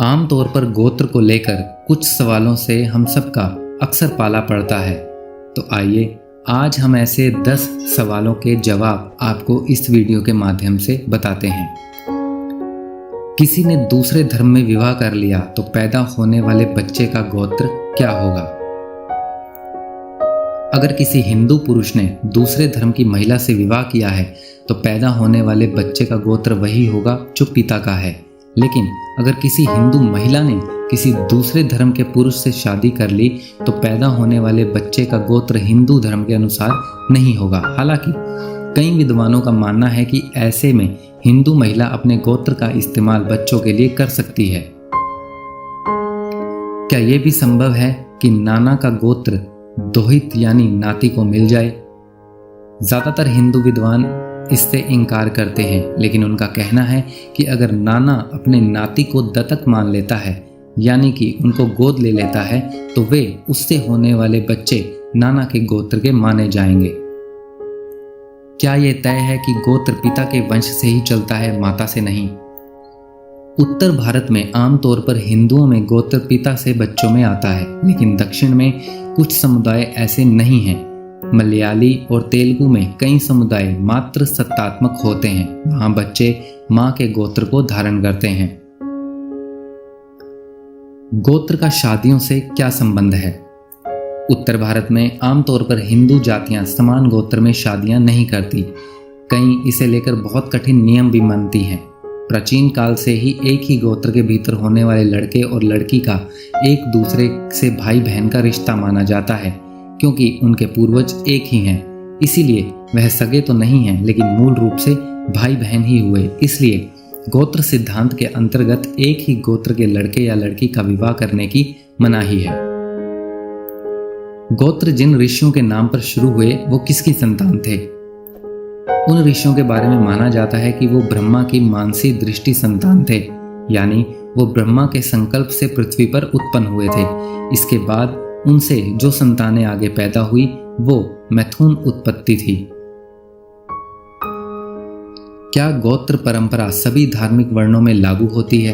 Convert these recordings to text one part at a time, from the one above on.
आम तौर पर गोत्र को लेकर कुछ सवालों से हम सबका अक्सर पाला पड़ता है। तो आइए आज हम ऐसे 10 सवालों के जवाब आपको इस वीडियो के माध्यम से बताते हैं। किसी ने दूसरे धर्म में विवाह कर लिया तो पैदा होने वाले बच्चे का गोत्र क्या होगा? अगर किसी हिंदू पुरुष ने दूसरे धर्म की महिला से विवाह किया है तो पैदा होने वाले बच्चे का गोत्र वही होगा जो पिता का है। लेकिन अगर किसी हिंदू महिला ने किसी दूसरे धर्म के पुरुष से शादी कर ली तो पैदा होने वाले बच्चे का गोत्र हिंदू धर्म के अनुसार नहीं होगा। हालांकि कई विद्वानों का मानना है कि ऐसे में हिंदू महिला अपने गोत्र का इस्तेमाल बच्चों के लिए कर सकती है। क्या यह भी संभव है कि नाना का गोत्र दोहित यानी नाती को मिल जाए? ज्यादातर हिंदू विद्वान इससे इनकार करते हैं, लेकिन उनका कहना है कि अगर नाना अपने नाती को दत्तक मान लेता है यानी कि उनको गोद ले लेता है तो वे उससे होने वाले बच्चे नाना के गोत्र के माने जाएंगे। क्या यह तय है कि गोत्र पिता के वंश से ही चलता है, माता से नहीं? उत्तर भारत में आमतौर पर हिंदुओं में गोत्र पिता से बच्चों में आता है, लेकिन दक्षिण में कुछ समुदाय ऐसे नहीं हैं। मलयाली और तेलुगु में कई समुदाय मात्र सत्तात्मक होते हैं। वहां बच्चे मां के गोत्र को धारण करते हैं। गोत्र का शादियों से क्या संबंध है? उत्तर भारत में आमतौर पर हिंदू जातियां समान गोत्र में शादियां नहीं करती। कई इसे लेकर बहुत कठिन नियम भी मानती हैं। प्राचीन काल से ही एक ही गोत्र के भीतर होने वाले लड़के और लड़की का एक दूसरे से भाई बहन का रिश्ता माना जाता है, क्योंकि उनके पूर्वज एक ही हैं। इसीलिए वह सगे तो नहीं हैं, लेकिन मूल रूप से भाई बहन ही हुए। इसलिए गोत्र सिद्धांत के अंतर्गत एक ही गोत्र के लड़के या लड़की का विवाह करने की मनाही है। गोत्र जिन ऋषियों के नाम पर शुरू हुए वो किसकी संतान थे? उन ऋषियों के बारे में माना जाता है कि वो ब्रह्मा की मानसी दृष्टि संतान थे, यानी वो ब्रह्मा के संकल्प से पृथ्वी पर उत्पन्न हुए थे। इसके बाद उनसे जो संतानें आगे पैदा हुई वो मैथुन उत्पत्ति थी। क्या गोत्र परंपरा सभी धार्मिक वर्णों में लागू होती है?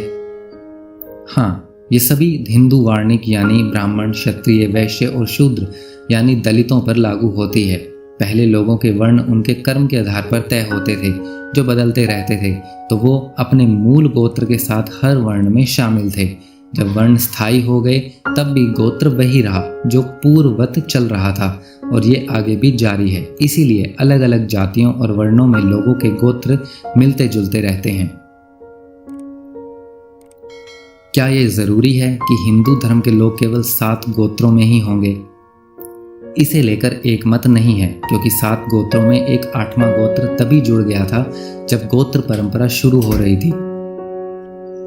हाँ, ये सभी हिंदू वार्णिक यानी ब्राह्मण, क्षत्रिय, वैश्य और शूद्र यानी दलितों पर लागू होती है। पहले लोगों के वर्ण उनके कर्म के आधार पर तय होते थे, जो बदलते रहते थे, तो वो अपने मूल गोत्र के साथ हर वर्ण में शामिल थे। जब वर्ण स्थायी हो गए तब भी गोत्र वही रहा जो पूर्ववत चल रहा था, और ये आगे भी जारी है। इसीलिए अलग अलग जातियों और वर्णों में लोगों के गोत्र मिलते जुलते रहते हैं। क्या ये जरूरी है कि हिंदू धर्म के लोग केवल 7 गोत्रों में ही होंगे? इसे लेकर एक मत नहीं है, क्योंकि 7 गोत्रों में एक 8वां गोत्र तभी जुड़ गया था जब गोत्र परंपरा शुरू हो रही थी।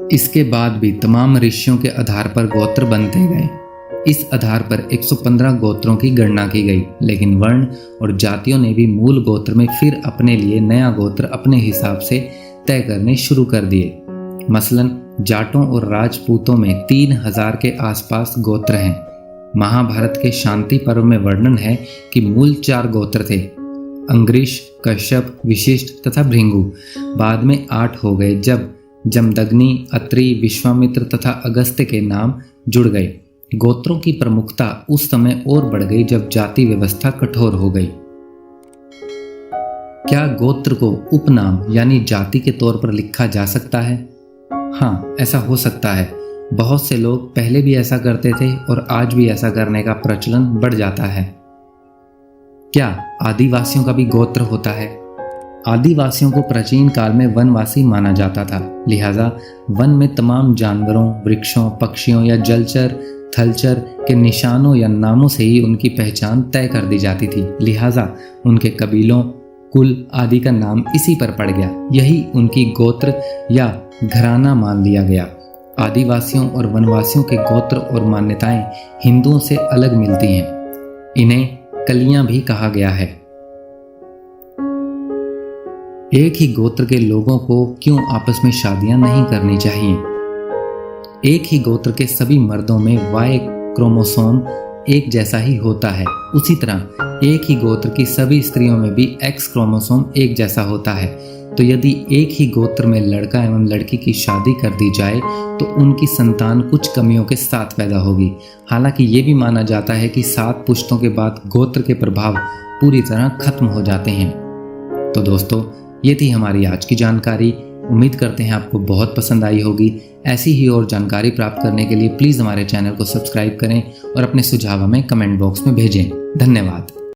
इसके बाद भी तमाम ऋषियों के आधार पर गोत्र बनते गए। इस आधार पर 115 गोत्रों की गणना की गई, लेकिन वर्ण और जातियों ने भी मूल गोत्र में फिर अपने लिए नया गोत्र अपने हिसाब से तय करने शुरू कर दिए। मसलन जाटों और राजपूतों में 3000 के आसपास गोत्र हैं। महाभारत के शांति पर्व में वर्णन है कि मूल 4 गोत्र थे, अंग्रीष, कश्यप, विशिष्ट तथा भृंगु। बाद में 8 हो गए जब जमदग्नि, अत्रि, विश्वामित्र तथा अगस्त्य के नाम जुड़ गए। गोत्रों की प्रमुखता उस समय और बढ़ गई जब जाति व्यवस्था कठोर हो गई। क्या गोत्र को उपनाम यानी जाति के तौर पर लिखा जा सकता है? हाँ, ऐसा हो सकता है। बहुत से लोग पहले भी ऐसा करते थे और आज भी ऐसा करने का प्रचलन बढ़ जाता है। क्या आदिवासियों का भी गोत्र होता है? आदिवासियों को प्राचीन काल में वनवासी माना जाता था, लिहाजा वन में तमाम जानवरों, वृक्षों, पक्षियों या जलचर, थलचर के निशानों या नामों से ही उनकी पहचान तय कर दी जाती थी। लिहाजा उनके कबीलों, कुल आदि का नाम इसी पर पड़ गया। यही उनकी गोत्र या घराना मान लिया गया। आदिवासियों और वनवासियों के गोत्र और मान्यताएं हिंदुओं से अलग मिलती हैं। इन्हें कलियां भी कहा गया है। एक ही गोत्र के लोगों को क्यों आपस में शादियां नहीं करनी चाहिए? एक ही गोत्र के सभी मर्दों में Y क्रोमोसोम एक जैसा ही होता है। उसी तरह एक ही गोत्र की सभी स्त्रियों में भी X क्रोमोसोम एक जैसा होता है। तो यदि एक ही गोत्र में लड़का एवं लड़की की शादी कर दी जाए तो उनकी संतान कुछ कमियों के साथ पैदा होगी। हालांकि ये भी माना जाता है कि 7 पुश्तों के बाद गोत्र के प्रभाव पूरी तरह खत्म हो जाते हैं। तो दोस्तों, ये थी हमारी आज की जानकारी। उम्मीद करते हैं आपको बहुत पसंद आई होगी। ऐसी ही और जानकारी प्राप्त करने के लिए प्लीज़ हमारे चैनल को सब्सक्राइब करें और अपने सुझाव हमें कमेंट बॉक्स में भेजें। धन्यवाद।